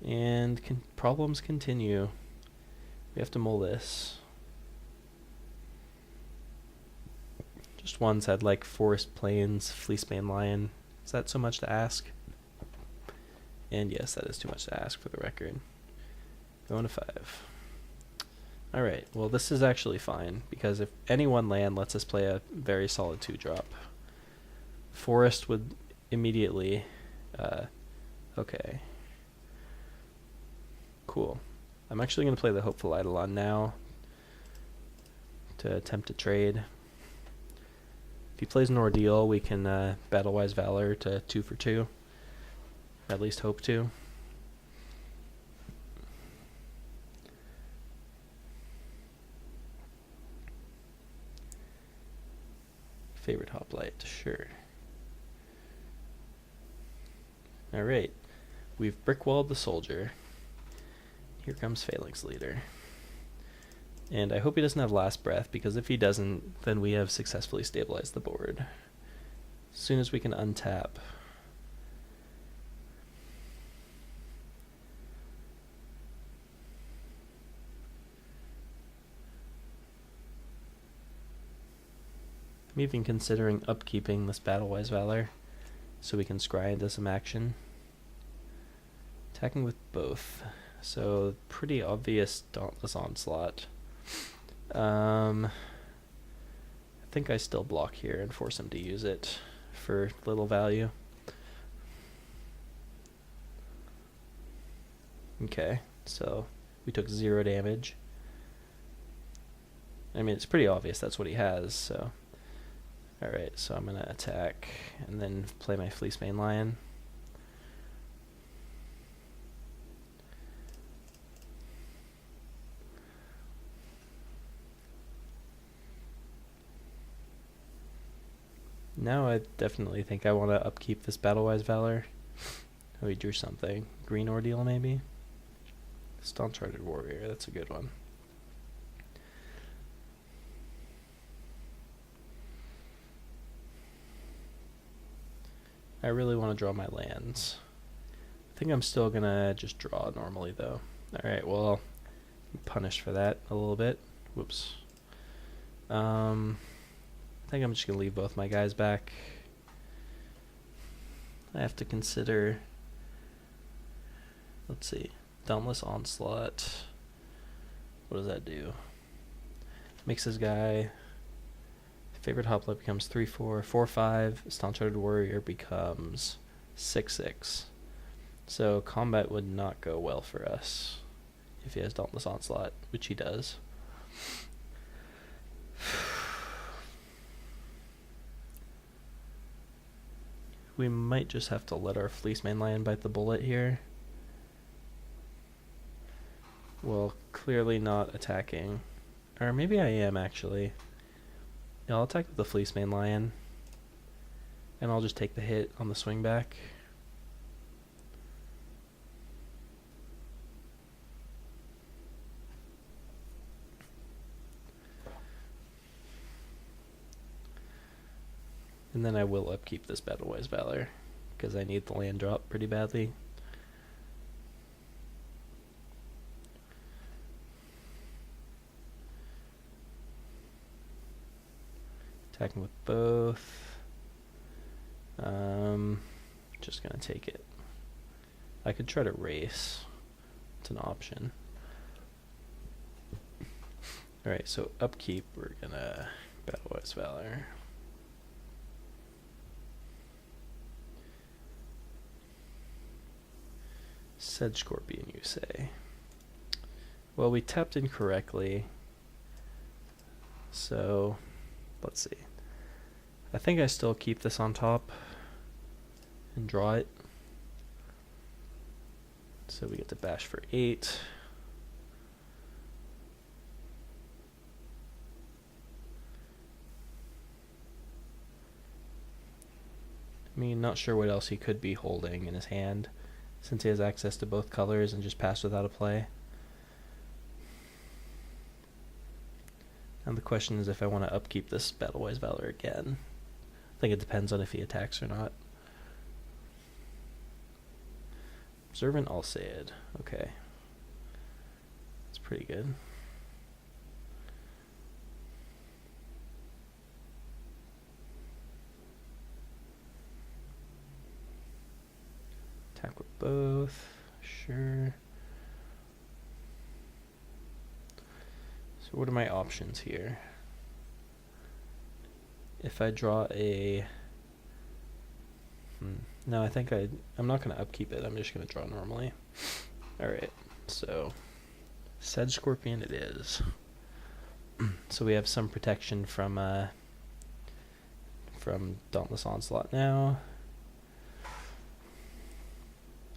And problems continue. We have to mull this. Just ones had like Forest Plains, Fleecebane Lion. Is that so much to ask? And yes, that is too much to ask for the record. Going to 5. Alright, well this is actually fine, because if any one land lets us play a very solid 2-drop. Forest would immediately... okay. Cool. I'm actually going to play the Hopeful Eidolon now to attempt to trade. If he plays an Ordeal, we can Battlewise Valor to 2 for 2. At least hope to. Favorite Hoplite, sure. Alright, we've brickwalled the soldier. Here comes Phalanx Leader. And I hope he doesn't have Last Breath, because if he doesn't, then we have successfully stabilized the board. As soon as we can untap. I'm even considering upkeeping this Battlewise Valor, so we can scry into some action. Attacking with both. So, pretty obvious Dauntless Onslaught. I think I still block here and force him to use it for little value. Okay, so we took 0 damage. I mean, it's pretty obvious that's what he has, so... Alright, so I'm going to attack and then play my Fleecebane Lion. Now I definitely think I want to upkeep this Battlewise Valor. Oh, he drew something. Green Ordeal, maybe? Staunch-Hearted Warrior, that's a good one. I really want to draw my lands. I think I'm still going to just draw normally, though. Alright, well, I'm punished for that a little bit. Whoops. I think I'm just going to leave both my guys back. I have to consider... Let's see. Dauntless Onslaught. What does that do? Makes his guy... Favorite Hoplite becomes 3/4. 4/5. Staunch-Hearted Warrior becomes 6/6. So combat would not go well for us if he has Dauntless Onslaught, which he does. We might just have to let our Fleecebane Lion bite the bullet here. Well, clearly not attacking. Or maybe I am, actually. Yeah, I'll attack with the Fleecebane Lion. And I'll just take the hit on the swing back. And then I will upkeep this Battlewise Valor, because I need the land drop pretty badly. Attacking with both. Just gonna take it. I could try to race. It's an option. Alright, so upkeep, we're gonna Battlewise Valor. Sedge Scorpion, you say? Well, we tapped incorrectly. So, let's see. I think I still keep this on top and draw it. So we get to bash for 8. I mean, not sure what else he could be holding in his hand, since he has access to both colors and just passed without a play. And the question is if I want to upkeep this Battlewise Valor again. I think it depends on if he attacks or not. Observant Alseid. Okay. That's pretty good. Attack with both. Sure. So what are my options here? If I draw a... No, I think I'm not going to upkeep it. I'm just going to draw normally. Alright, so Sedge Scorpion it is. So we have some protection from Dauntless Onslaught now.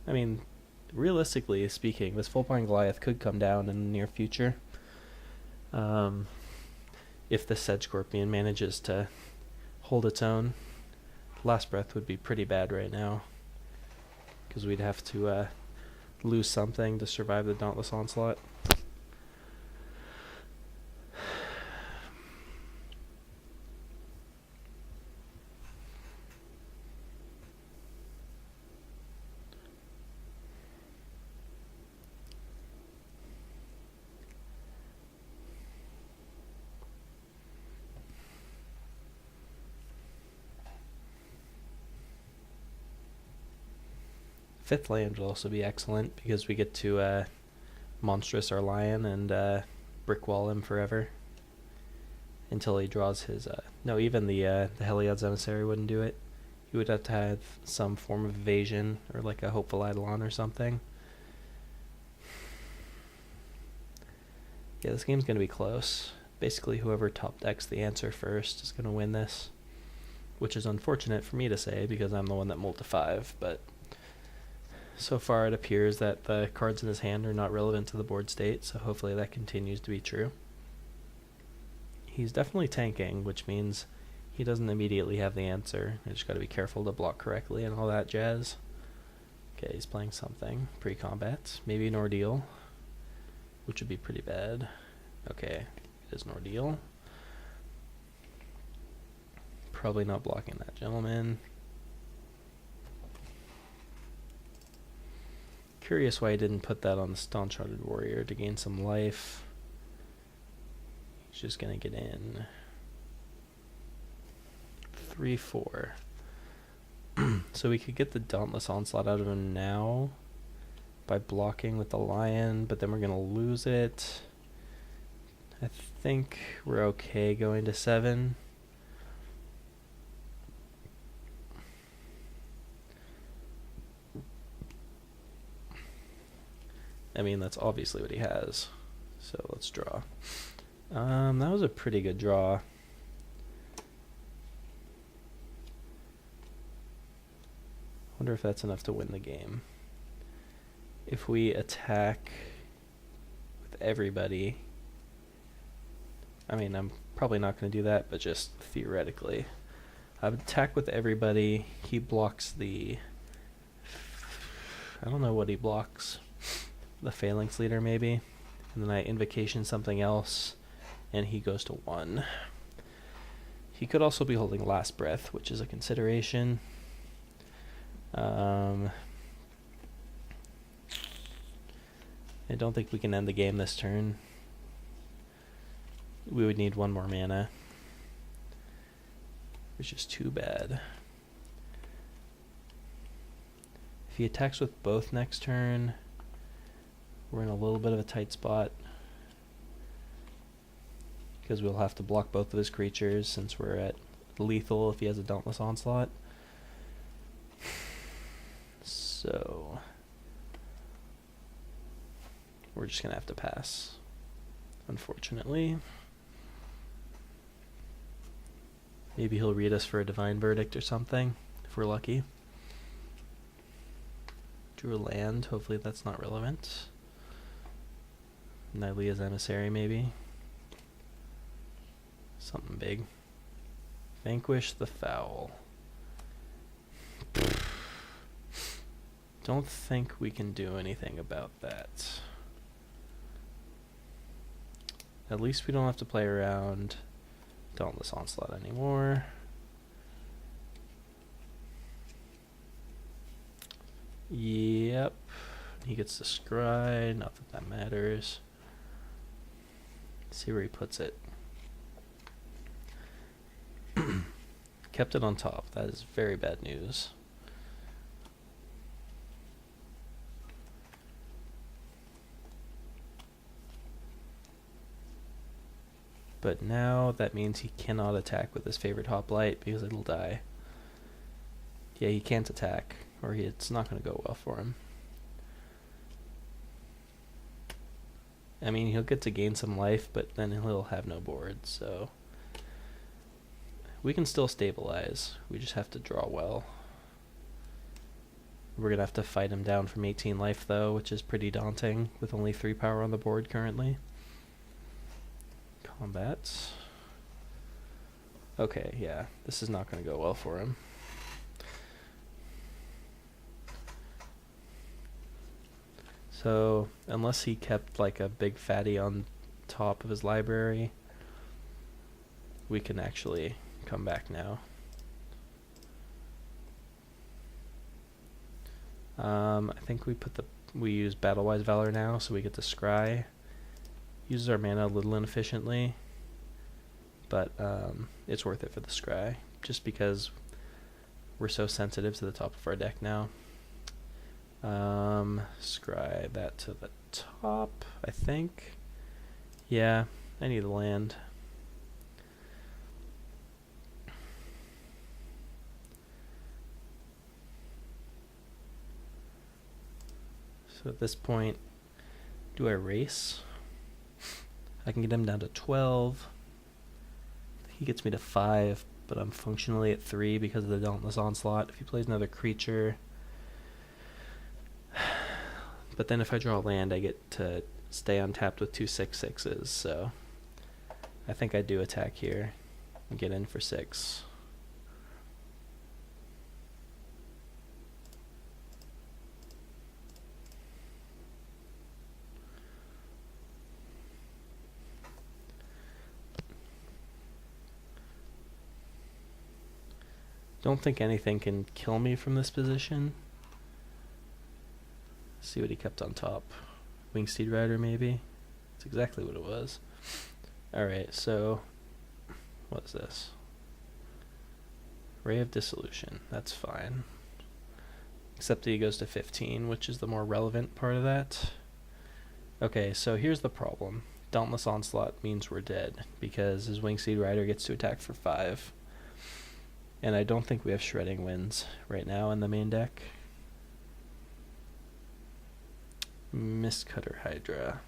I mean, realistically speaking, this Full-Pine Goliath could come down in the near future. If the Sedge Scorpion manages to hold its own. Last Breath would be pretty bad right now, because we'd have to lose something to survive the Dauntless Onslaught. Fifth land will also be excellent, because we get to Monstrous our Lion and brick wall him forever until he draws his... no, even the Heliod's Emissary wouldn't do it. He would have to have some form of evasion, or like a Hopeful Eidolon or something. Yeah, this game's going to be close. Basically, whoever top decks the answer first is going to win this, which is unfortunate for me to say, because I'm the one that mulled to 5, but... So far it appears that the cards in his hand are not relevant to the board state, so hopefully that continues to be true. He's definitely tanking, which means he doesn't immediately have the answer. I just gotta be careful to block correctly and all that jazz. Okay, he's playing something. Pre-combat. Maybe an Ordeal, which would be pretty bad. Okay, it is an Ordeal. Probably not blocking that gentleman. Curious why he didn't put that on the Staunch-Hearted Warrior to gain some life. He's just gonna get in. 3-4. So we could get the Dauntless Onslaught out of him now by blocking with the Lion, but then we're gonna lose it. I think we're okay going to 7. I mean, that's obviously what he has. So let's draw. That was a pretty good draw. Wonder if that's enough to win the game. If we attack with everybody... I mean, I'm probably not going to do that, but just theoretically. I would attack with everybody. He blocks the... I don't know what he blocks. The Phalanx Leader, maybe. And then I Invocation something else, and he goes to 1. He could also be holding Last Breath, which is a consideration. I don't think we can end the game this turn. We would need 1 more mana, which is too bad. If he attacks with both next turn, we're in a little bit of a tight spot, because we'll have to block both of his creatures since we're at lethal if he has a Dauntless Onslaught. So we're just going to have to pass, unfortunately. Maybe he'll read us for a Divine Verdict or something, if we're lucky. Drew a land, hopefully that's not relevant. Nylea's Emissary, maybe. Something big. Vanquish the Foul. Don't think we can do anything about that. At least we don't have to play around Dauntless Onslaught anymore. Yep. He gets to scry, not that that matters. See where he puts it. Kept it on top. That is very bad news. But now that means he cannot attack with his favorite hoplite because it'll die. Yeah, he can't attack, or it's not going to go well for him. I mean, he'll get to gain some life, but then he'll have no board, so we can still stabilize. We just have to draw well. We're going to have to fight him down from 18 life, though, which is pretty daunting with only 3 power on the board currently. Combat. Okay, yeah, this is not going to go well for him. So, unless he kept like a big fatty on top of his library, we can actually come back now. I think we use Battle-Wise Valor now, so we get to scry. Uses our mana a little inefficiently, but it's worth it for the scry, just because we're so sensitive to the top of our deck now. Scry that to the top, I think. Yeah, I need a land. So at this point, do I race? I can get him down to 12. He gets me to 5, but I'm functionally at 3 because of the Dauntless Onslaught. If he plays another creature... But then if I draw land, I get to stay untapped with 2 6/6s, so I think I do attack here and get in for 6. Don't think anything can kill me from this position. See what he kept on top. Wingsteed Rider, maybe? That's exactly what it was. Alright, so what is this? Ray of Dissolution. That's fine. Except that he goes to 15, which is the more relevant part of that. Okay, so here's the problem. Dauntless Onslaught means we're dead, because his Wingsteed Rider gets to attack for 5. And I don't think we have Shredding Winds right now in the main deck. Mistcutter Hydra.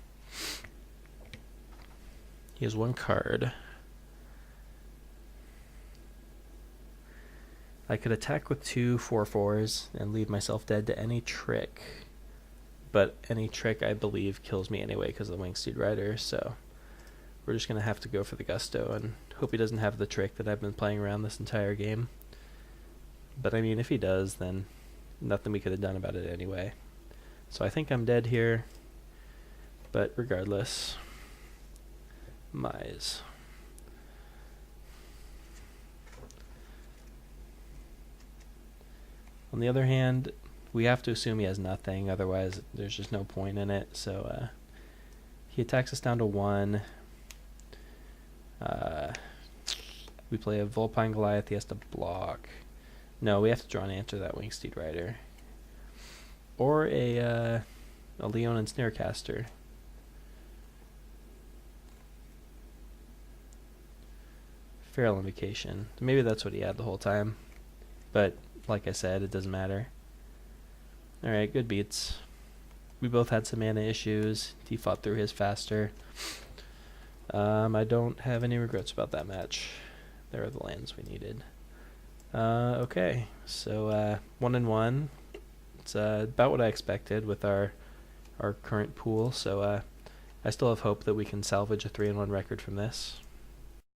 He has 1 card. I could attack with 2 4/4s and leave myself dead to any trick. But any trick, I believe, kills me anyway because of the Wingsteed Rider, so we're just going to have to go for the Gusto and hope he doesn't have the trick that I've been playing around this entire game. But I mean, if he does, then nothing we could have done about it anyway. So I think I'm dead here, but regardless, Mize. On the other hand, we have to assume he has nothing, otherwise there's just no point in it. So he attacks us down to 1. We play a Vulpine Goliath, he has to block. No, we have to draw and answer that Wingsteed Rider. Or a Leonin Snarecaster. Feral Invocation. Maybe that's what he had the whole time. But, like I said, it doesn't matter. Alright, good beats. We both had some mana issues. He fought through his faster. I don't have any regrets about that match. There are the lands we needed. Okay, so 1-1. It's about what I expected with our current pool, so I still have hope that we can salvage a 3-1 record from this.